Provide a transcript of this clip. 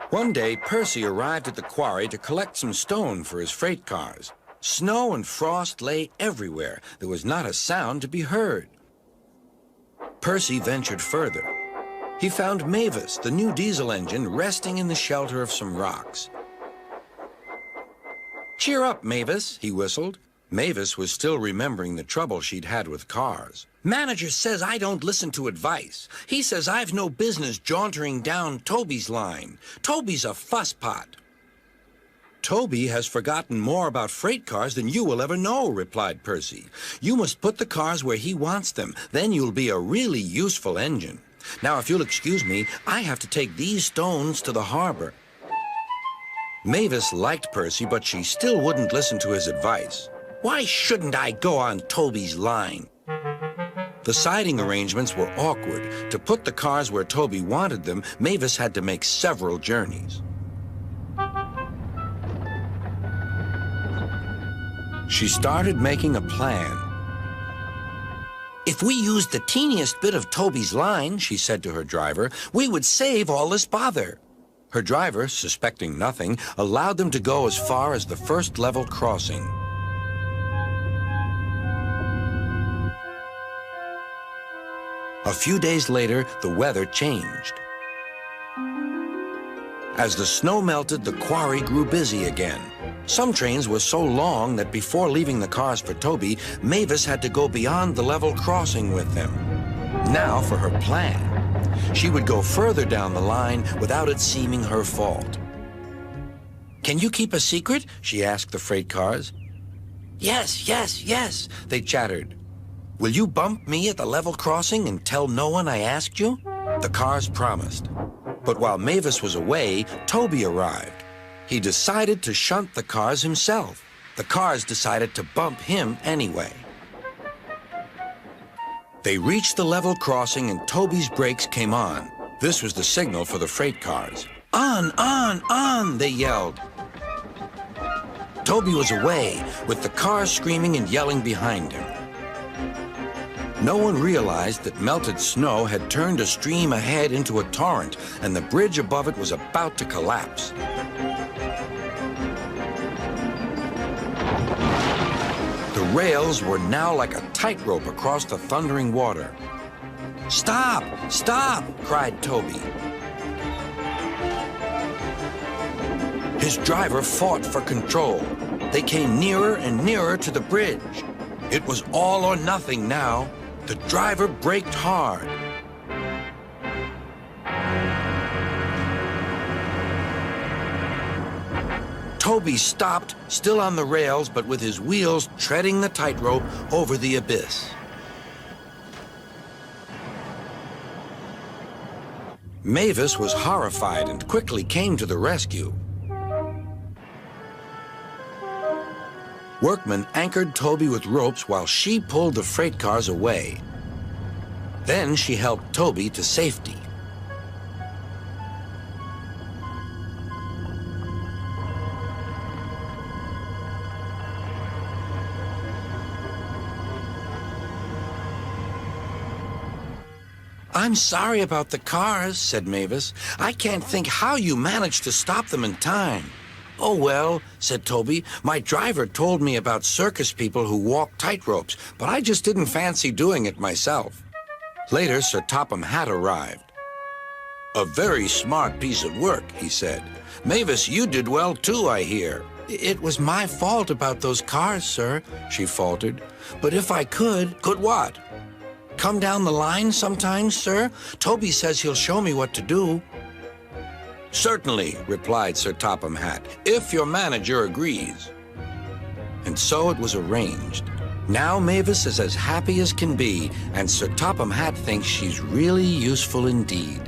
One day, Percy arrived at the quarry to collect some stone for his freight cars. Snow and frost lay everywhere. There was not a sound to be heard. Percy ventured further. He found Mavis, the new diesel engine, resting in the shelter of some rocks. "Cheer up, Mavis," he whistled. Mavis was still remembering the trouble she'd had with cars. "Manager says I don't listen to advice. He says I've no business jauntering down Toby's line. Toby's a fusspot." "Toby has forgotten more about freight cars than you will ever know," replied Percy. "You must put the cars where he wants them. Then you'll be a really useful engine. Now, if you'll excuse me, I have to take these stones to the harbor." Mavis liked Percy, but she still wouldn't listen to his advice. "Why shouldn't I go on Toby's line?" The siding arrangements were awkward. To put the cars where Toby wanted them, Mavis had to make several journeys. She started making a plan. "If we used the teeniest bit of Toby's line," she said to her driver, "we would save all this bother." Her driver, suspecting nothing, allowed them to go as far as the first level crossing. A few days later, the weather changed. As the snow melted, the quarry grew busy again. Some trains were so long that before leaving the cars for Toby, Mavis had to go beyond the level crossing with them. Now for her plan. She would go further down the line without it seeming her fault. "Can you keep a secret?" she asked the freight cars. "Yes, yes, yes," they chattered. "Will you bump me at the level crossing and tell no one I asked you?" The cars promised. But while Mavis was away, Toby arrived. He decided to shunt the cars himself. The cars decided to bump him anyway. They reached the level crossing and Toby's brakes came on. This was the signal for the freight cars. "On, on," they yelled. Toby was away, with the cars screaming and yelling behind him. No one realized that melted snow had turned a stream ahead into a torrent, and the bridge above it was about to collapse. The rails were now like a tightrope across the thundering water. "Stop! Stop!" cried Toby. His driver fought for control. They came nearer and nearer to the bridge. It was all or nothing now. The driver braked hard. Toby stopped, still on the rails, but with his wheels treading the tightrope over the abyss. Mavis was horrified and quickly came to the rescue. Workmen anchored Toby with ropes while she pulled the freight cars away. Then she helped Toby to safety. "I'm sorry about the cars," said Mavis. "I can't think how you managed to stop them in time." "Oh, well," said Toby, "my driver told me about circus people who walk tightropes, but I just didn't fancy doing it myself." Later, Sir Topham Hatt arrived. "A very smart piece of work," he said. "Mavis, you did well too, I hear." "It was my fault about those cars, sir," she faltered. "But if I could..." "Could what?" "Come down the line sometimes, sir. Toby says he'll show me what to do." "Certainly," replied Sir Topham Hatt, "if your manager agrees." And so it was arranged. Now Mavis is as happy as can be, and Sir Topham Hatt thinks she's really useful indeed.